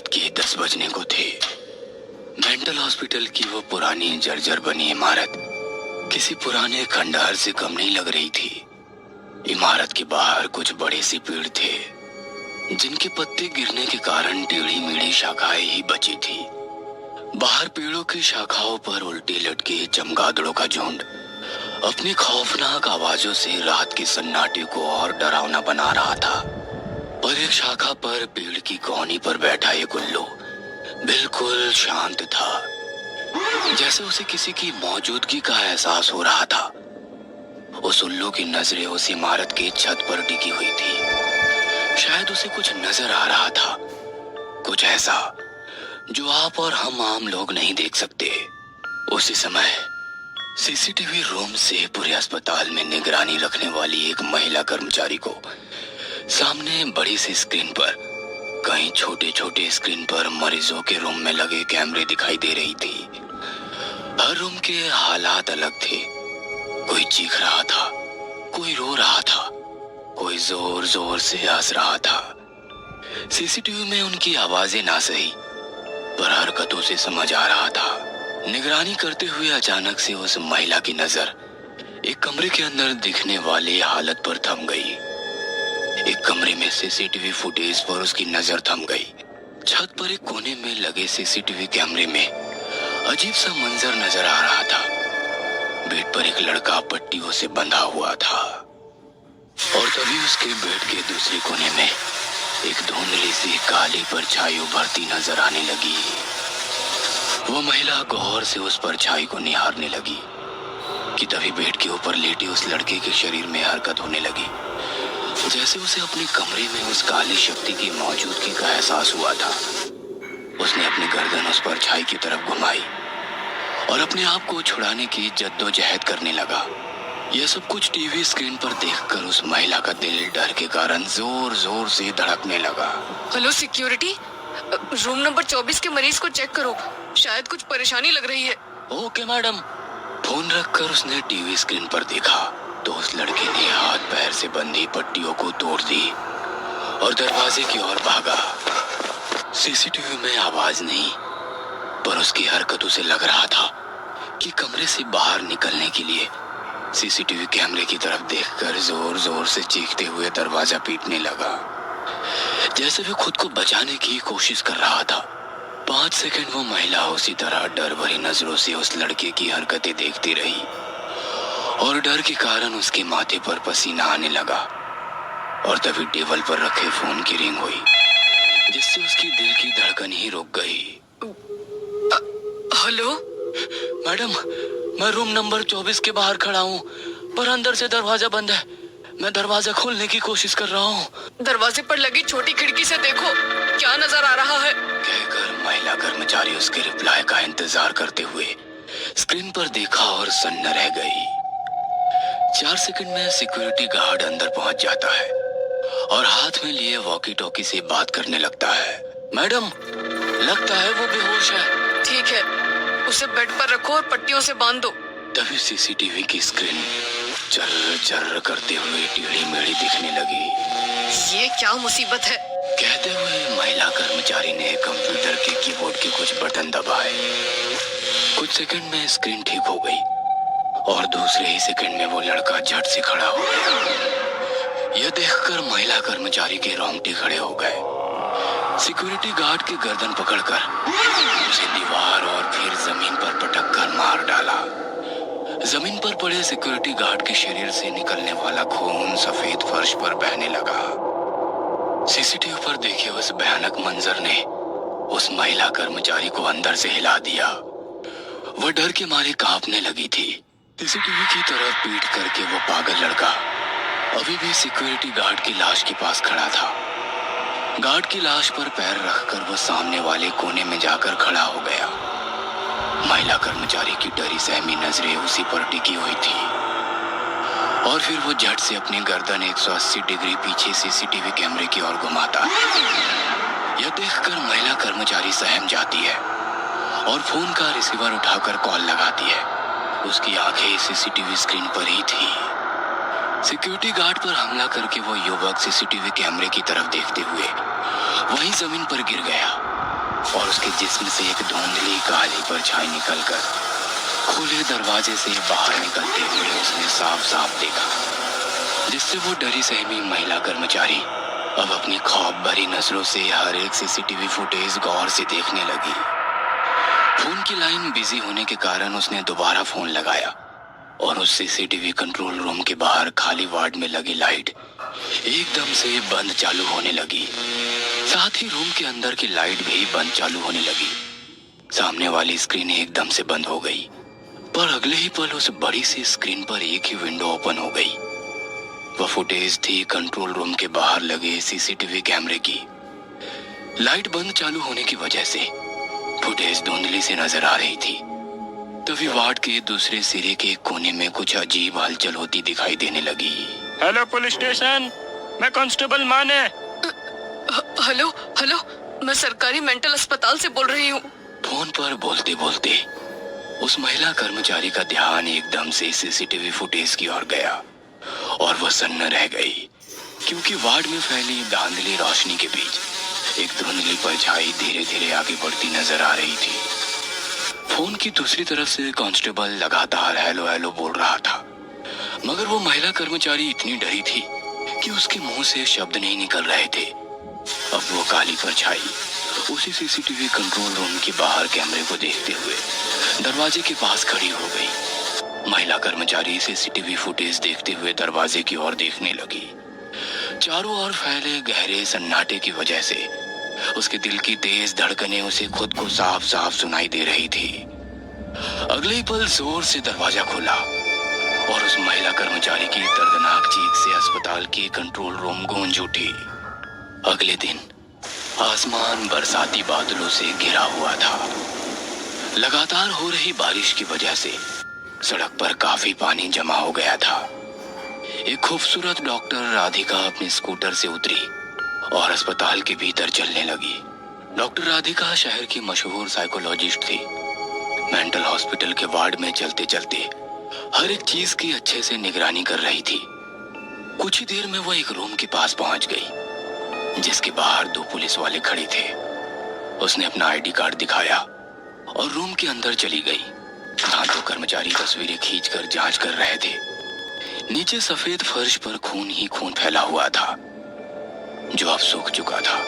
रात के 10 बजने को थे। मेंटल हॉस्पिटल की वो पुरानी जर्जर बनी इमारत किसी पुराने खंडहर से कम नहीं लग रही थी। इमारत के बाहर कुछ बड़े से पेड़ थे जिनके पत्ते गिरने के कारण टेढ़ी मेढ़ी शाखाएं ही बची थी। बाहर पेड़ों की शाखाओं पर उल्टे लटके चमगादड़ों का झुंड अपनी खौफनाक आवाजों से रात के सन्नाटे को और डरावना बना रहा था। पर एक शाखा पर पेड़ की कोहनी पर बैठा एक उल्लू बिल्कुल शांत था, जैसे उसे किसी की मौजूदगी का एहसास हो रहा था। उस उल्लू की नजरें उस इमारत की छत पर टिकी हुई थी। शायद उसे कुछ नजर आ रहा था, कुछ ऐसा जो आप और हम आम लोग नहीं देख सकते। उसी समय सीसीटीवी रूम से पूरे अस्पताल में निगरानी रखने वाली एक महिला कर्मचारी को सामने बड़ी सी स्क्रीन पर, कई छोटे छोटे स्क्रीन पर मरीजों के रूम में लगे कैमरे दिखाई दे रही थी। हर रूम के हालात अलग थे। कोई चीख रहा था, कोई रो रहा था, कोई जोर जोर से हंस रहा था। सीसीटीवी में उनकी आवाजें ना सही पर हरकतों से समझ आ रहा था। निगरानी करते हुए अचानक से उस महिला की नजर एक कमरे के अंदर दिखने वाली हालत पर थम गई। एक कमरे में सीसीटीवी फुटेज पर उसकी नजर थम गई। छत पर एक कोने में लगे सीसीटीवी कैमरे में अजीब सा मंजर नजर आ रहा था। बेड पर एक लड़का पट्टियों से बंधा हुआ था और तभी उसके बेड के दूसरे कोने में एक धुंधली सी काली परछाई उभरती नजर आने लगी। वो महिला गौर से उस परछाई को निहारने लगी कि तभी बेड के ऊपर लेटे उस लड़के के शरीर में हरकत होने लगी। जैसे उसे अपने कमरे में उस काली शक्ति की मौजूदगी का एहसास हुआ था। उसने अपनी गर्दन उस परछाई की तरफ घुमाई और अपने आप को छुड़ाने की जद्दोजहद करने लगा। यह सब कुछ टीवी स्क्रीन पर देखकर उस महिला का दिल डर के कारण जोर जोर से धड़कने लगा। हेलो सिक्योरिटी, रूम नंबर 24 के मरीज को चेक करो, शायद कुछ परेशानी लग रही है। Okay madam. फोन रखकर उसने टीवी स्क्रीन पर देखा तो उस लड़के ने हाथ पैर से बंधी पट्टियों को तोड़ दी और दरवाजे की ओर भागा। सीसीटीवी में आवाज नहीं पर उसकी हरकतों से लग रहा था कि कमरे से बाहर निकलने के लिए सीसीटीवी कैमरे की तरफ देखकर जोर जोर से चीखते हुए दरवाजा पीटने लगा, जैसे वो खुद को बचाने की कोशिश कर रहा था। 5 सेकंड वो महिला उसी तरह डर भरी नजरों से उस लड़के की हरकतें देखती रही और डर के कारण उसके माथे पर पसीना आने लगा। और तभी टेबल पर रखे फोन की रिंग हुई जिससे उसकी दिल की धड़कन ही रुक गई। हेलो मैडम, मैं रूम नंबर 24 के बाहर खड़ा हूँ पर अंदर से दरवाजा बंद है। मैं दरवाजा खोलने की कोशिश कर रहा हूँ। दरवाजे पर लगी छोटी खिड़की से देखो क्या नजर आ रहा है। कहकर महिला कर्मचारी उसके रिप्लाई का इंतजार करते हुए स्क्रीन पर देखा और सन्न रह गई। 4 सेकंड में सिक्योरिटी गार्ड अंदर पहुंच जाता है और हाथ में लिए वॉकी टॉकी से बात करने लगता है। मैडम, लगता है वो बेहोश है। ठीक है, उसे बेड पर रखो और पट्टियों से बांध दो। तभी सीसीटीवी की स्क्रीन चर्र चर्र करते हुए टेढ़ी मेढ़ी दिखने लगी। ये क्या मुसीबत है। कहते हुए महिला कर्मचारी ने कंप्यूटर के कीबोर्ड के कुछ बटन दबाए। कुछ सेकंड में स्क्रीन ठीक हो गई और दूसरे ही सेकंड में वो लड़का झट से खड़ा हो गया। यह देखकर महिला कर्मचारी के रोंगटे खड़े हो गए। सिक्योरिटी गार्ड की गर्दन पकड़कर उसे दीवार और फिर जमीन पर पटक कर मार डाला। जमीन पर पड़े सिक्योरिटी गार्ड के शरीर से निकलने वाला खून सफेद फर्श पर बहने लगा। सीसीटीवी पर देखे उस भयानक मंजर ने उस महिला कर्मचारी को अंदर से हिला दिया। वह डर के मारे कांपने लगी थी। सीसीटीवी की तरफ पीट करके वो पागल लड़का अभी भी सिक्योरिटी गार्ड की लाश के पास खड़ा था। गार्ड की लाश पर पैर रखकर वो सामने वाले कोने में जाकर खड़ा हो गया। महिला कर्मचारी की डरी सहमी नजरें उसी पर टिकी हुई थी और फिर वो झट से अपनी गर्दन 180 डिग्री पीछे सीसीटीवी कैमरे की ओर घुमाता है। यह देखकर महिला कर्मचारी सहम जाती है और फोन का रिसीवर उठाकर कॉल लगाती है। उसकी आंखें सीसीटीवी स्क्रीन पर ही थी। सिक्योरिटी गार्ड पर हमला करके वो युवक सीसीटीवी कैमरे की तरफ देखते हुए वहीं जमीन पर गिर गया। और उसके जिस्म से एक धुंधली काली परछाई निकलकर खुले दरवाजे से बाहर निकलते हुए उसने साफ साफ देखा, जिससे वो डरी सहमी महिला कर्मचारी अब अपनी खौफ भरी नजरों से हर एक सीसीटीवी फुटेज गौर से देखने लगी। फोन की लाइन बिजी होने के कारण उसने दोबारा फोन लगाया और उस सीसीटीवी कंट्रोल रूम के बाहर खाली वार्ड में लगी लाइट एकदम से बंद चालू होने लगी। साथ ही रूम के अंदर की लाइट भी बंद चालू होने लगी। सामने वाली स्क्रीन एकदम से बंद हो गई, पर अगले ही पल उस बड़ी सी स्क्रीन पर एक ही विंडो ओपन हो गई। वह फुटेज थी कंट्रोल रूम के बाहर लगे सीसीटीवी कैमरे की। लाइट बंद चालू होने की वजह से फुटेज धुंधली से नजर आ रही थी। तभी वार्ड के दूसरे सिरे के कोने में कुछ अजीब हलचल होती दिखाई देने लगी। हेलो पुलिस स्टेशन, मैं कांस्टेबल माने। हेलो हेलो, मैं सरकारी मेंटल अस्पताल से बोल रही हूँ। फोन पर बोलते बोलते उस महिला कर्मचारी का ध्यान एकदम से सीसीटीवी फुटेज की ओर गया और वह सन्न रह गई, क्योंकि वार्ड में फैली धांधली रोशनी के बीच एक धुंधली परछाई धीरे धीरे आगे बढ़ती नजर आ रही थी। फोन की दूसरी तरफ से कांस्टेबल लगातार हेलो हेलो बोल रहा था, मगर वो महिला कर्मचारी इतनी डरी थी कि उसके मुंह से शब्द नहीं निकल रहे थे। अब वो काली परछाई उसी सीसीटीवी कंट्रोल रूम के बाहर कैमरे को देखते हुए दरवाजे के पास खड़ी हो गई। महिला कर्मचारी सीसीटीवी फुटेज देखते हुए दरवाजे की ओर देखने लगी। चारों ओर फैले गहरे सन्नाटे की वजह से उसके दिल की तेज धड़कनें उसे खुद को साफ साफ सुनाई दे रही थी। अगले ही पल जोर से दरवाजा खुला और उस महिला कर्मचारी की दर्दनाक चीख से अस्पताल की कंट्रोल रूम गूंज उठी। अगले दिन आसमान बरसाती बादलों से घिरा हुआ था। लगातार हो रही बारिश की वजह से सड़क पर काफी पानी जमा हो गया था। एक खूबसूरत डॉक्टर राधिका अपने स्कूटर से उतरी और अस्पताल के भीतर चलने लगी। डॉक्टर राधिका शहर की मशहूर साइकोलॉजिस्ट थी। मेंटल हॉस्पिटल के वार्ड में चलते चलते हर एक चीज की अच्छे से निगरानी कर रही थी। कुछ ही देर में वह एक रूम के पास पहुंच गई, जिसके बाहर 2 पुलिस वाले खड़े थे। उसने अपना आईडी कार्ड दिखाया और रूम के अंदर चली गई, जहां 2 कर्मचारी तस्वीरें खींचकर जांच कर रहे थे। नीचे सफेद फर्श पर खून ही खून फैला हुआ था, जो अब सूख चुका था।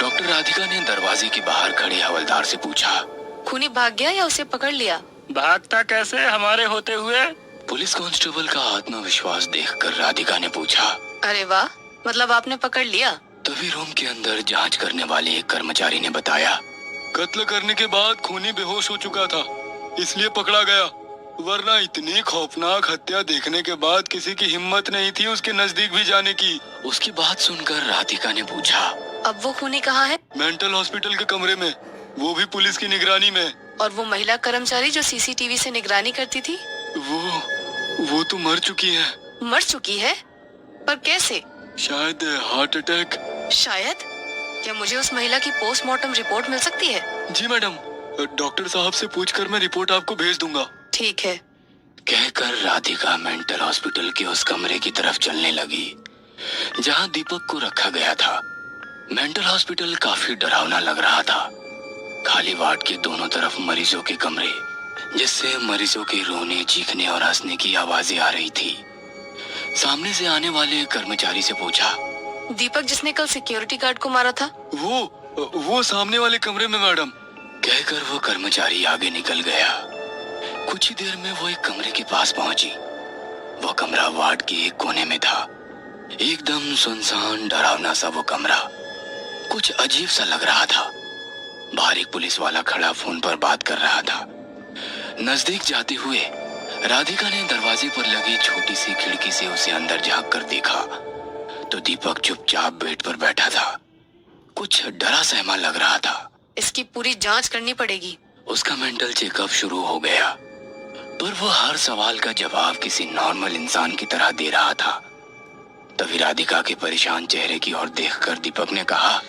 डॉक्टर राधिका ने दरवाजे के बाहर खड़े हवलदार से पूछा, खूनी भाग गया या उसे पकड़ लिया? भागता कैसे हमारे होते हुए? पुलिस कांस्टेबल का आत्मविश्वास देखकर राधिका ने पूछा। अरे वाह, मतलब आपने पकड़ लिया? तभी रूम के अंदर जांच करने वाले एक कर्मचारी ने बताया, कत्ल करने के बाद खूनी बेहोश हो चुका था, इसलिए पकड़ा गया, वरना इतनी खौफनाक हत्या देखने के बाद किसी की हिम्मत नहीं थी उसके नजदीक भी जाने की। उसकी बात सुनकर राधिका ने पूछा, अब वो खूनी कहाँ है? मेंटल हॉस्पिटल के कमरे में, वो भी पुलिस की निगरानी में। और वो महिला कर्मचारी जो सीसीटीवी से निगरानी करती थी? वो तो मर चुकी है। मर चुकी है? पर कैसे? शायद हार्ट अटैक। शायद? क्या मुझे उस महिला की पोस्टमार्टम रिपोर्ट मिल सकती है? जी मैडम, डॉक्टर साहब से पूछकर मैं रिपोर्ट आपको भेज दूंगा। ठीक है। कहकर राधिका मेंटल हॉस्पिटल के उस कमरे की तरफ चलने लगी, जहां दीपक को रखा गया था। मेंटल हॉस्पिटल काफी डरावना लग रहा था। खाली वार्ड के दोनों तरफ मरीजों के कमरे, जिससे मरीजों के रोने, चीखने और हंसने की आवाजें आ रही थी। सामने से आने वाले कर्मचारी से पूछा, दीपक जिसने कल सिक्योरिटी गार्ड को मारा था? वो सामने वाले कमरे में मैडम। कहकर वो कर्मचारी आगे निकल गया। कुछ ही देर में वो एक कमरे के पास पहुंची। वो कमरा वार्ड के एक कोने में था। एकदम सुनसान, डरावना सा वो कमरा कुछ अजीब सा लग रहा था। बाहर एक पुलिस वाला खड़ा फोन पर बात कर रहा था। नजदीक जाते हुए राधिका ने दरवाजे पर लगी छोटी सी खिड़की से उसे अंदर झांक कर देखा, तो दीपक चुपचाप बेड पर बैठा था। कुछ डरा सहमा लग रहा था। इसकी पूरी जांच करनी पड़ेगी। उसका मेंटल चेकअप शुरू हो गया, पर वो हर सवाल का जवाब किसी नॉर्मल इंसान की तरह दे रहा था। तभी राधिका के परेशान चेहरे की ओर देखकर दीपक ने कहा,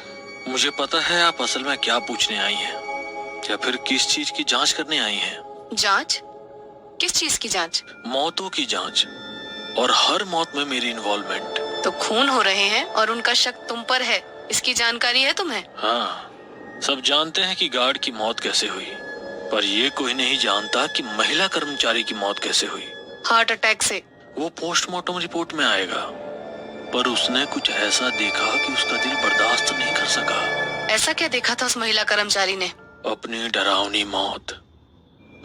मुझे पता है आप असल में क्या पूछने आई हैं, या फिर किस चीज की जांच करने आई हैं। जांच? किस चीज की जांच? मौतों की जांच, और हर मौत में मेरी इन्वॉल्वमेंट। तो खून हो रहे हैं और उनका शक तुम पर है, इसकी जानकारी है तुम्हें? हाँ, सब जानते हैं कि गार्ड की मौत कैसे हुई, पर ये कोई नहीं जानता कि महिला कर्मचारी की मौत कैसे हुई। हार्ट अटैक से। वो पोस्टमार्टम रिपोर्ट में आएगा, पर उसने कुछ ऐसा देखा कि उसका दिल बर्दाश्त नहीं कर सका। ऐसा क्या देखा था उस महिला कर्मचारी ने? अपनी डरावनी मौत,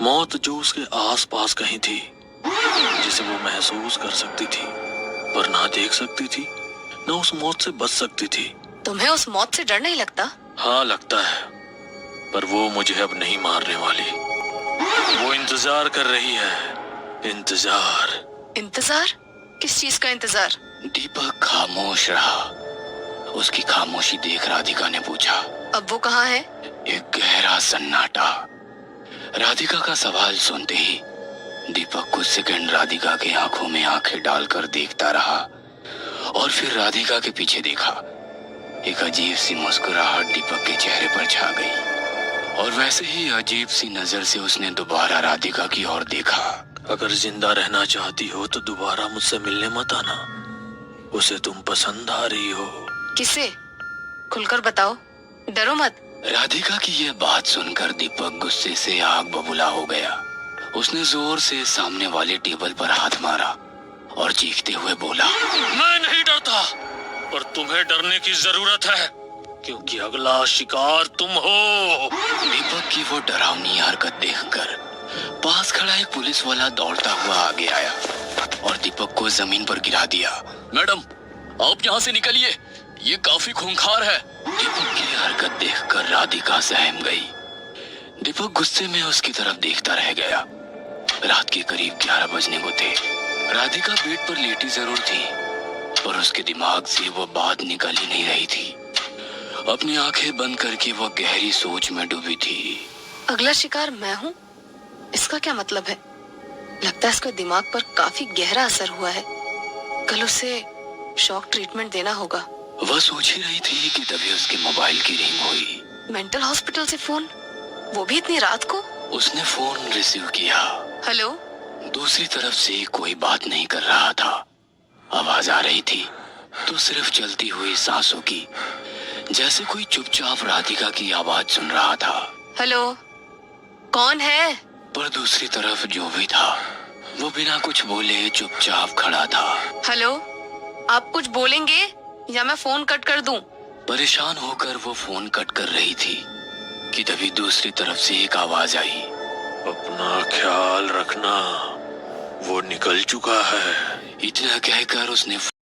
मौत जो उसके आसपास कहीं थी, जिसे वो महसूस कर सकती थी पर ना देख सकती थी, ना उस मौत से बच सकती थी। तुम्हें उस मौत से डर नहीं लगता? हाँ लगता है, पर वो मुझे अब नहीं मारने वाली। वो इंतजार कर रही है। इंतजार। इंतजार? किस चीज का इंतजार? दीपक खामोश रहा। उसकी खामोशी देख राधिका ने पूछा, अब वो कहाँ है? एक गहरा सन्नाटा। राधिका का सवाल सुनते ही दीपक कुछ सेकंड राधिका की आंखों में आंखें डालकर देखता रहा और फिर राधिका के पीछे देखा। एक अजीब सी मुस्कुराहट दीपक के चेहरे पर छा गई और वैसे ही अजीब सी नजर से उसने दोबारा राधिका की ओर देखा। अगर जिंदा रहना चाहती हो तो दोबारा मुझसे मिलने मत आना। उसे तुम पसंद आ रही हो। किसे? खुलकर बताओ, डरो मत। राधिका की यह बात सुनकर दीपक गुस्से से आग बबूला हो गया। उसने जोर से सामने वाले टेबल पर हाथ मारा और चीखते हुए बोला, मैं नहीं डरता, पर तुम्हें डरने की जरूरत है, क्योंकि अगला शिकार तुम हो। दीपक की वो डरावनी हरकत देखकर पास खड़ा एक पुलिस वाला दौड़ता हुआ आगे आया और दीपक को जमीन पर गिरा दिया। मैडम, आप यहाँ से निकलिए, ये काफी खूंखार है। दीपक की हरकत देखकर राधिका सहम गई। दीपक गुस्से में उसकी तरफ देखता रह गया। रात के करीब 11 बजने को थे। राधिका बेड पर लेटी जरूर थी, पर उसके दिमाग से वो बात निकल ही नहीं रही थी। अपनी आंखें बंद करके वो गहरी सोच में डूबी थी। अगला शिकार मैं हूँ? इसका क्या मतलब है? लगता है इसके दिमाग पर काफी गहरा असर हुआ है। कल उसे शॉक ट्रीटमेंट देना होगा। वह सोच ही रही थी कि तभी उसके मोबाइल की रिंग हुई। मेंटल हॉस्पिटल से फोन, वो भी इतनी रात को? उसने फोन रिसीव किया। हेलो? दूसरी तरफ से कोई बात नहीं कर रहा था। आवाज आ रही थी तो सिर्फ चलती हुई सांसों की, जैसे कोई चुपचाप राधिका की आवाज सुन रहा था। हेलो, कौन है? पर दूसरी तरफ जो भी था वो बिना कुछ बोले चुपचाप खड़ा था। हेलो, आप कुछ बोलेंगे या मैं फोन कट कर दूं? परेशान होकर वो फोन कट कर रही थी कि तभी दूसरी तरफ से एक आवाज आई, अपना ख्याल रखना, वो निकल चुका है। इतना कहकर उसने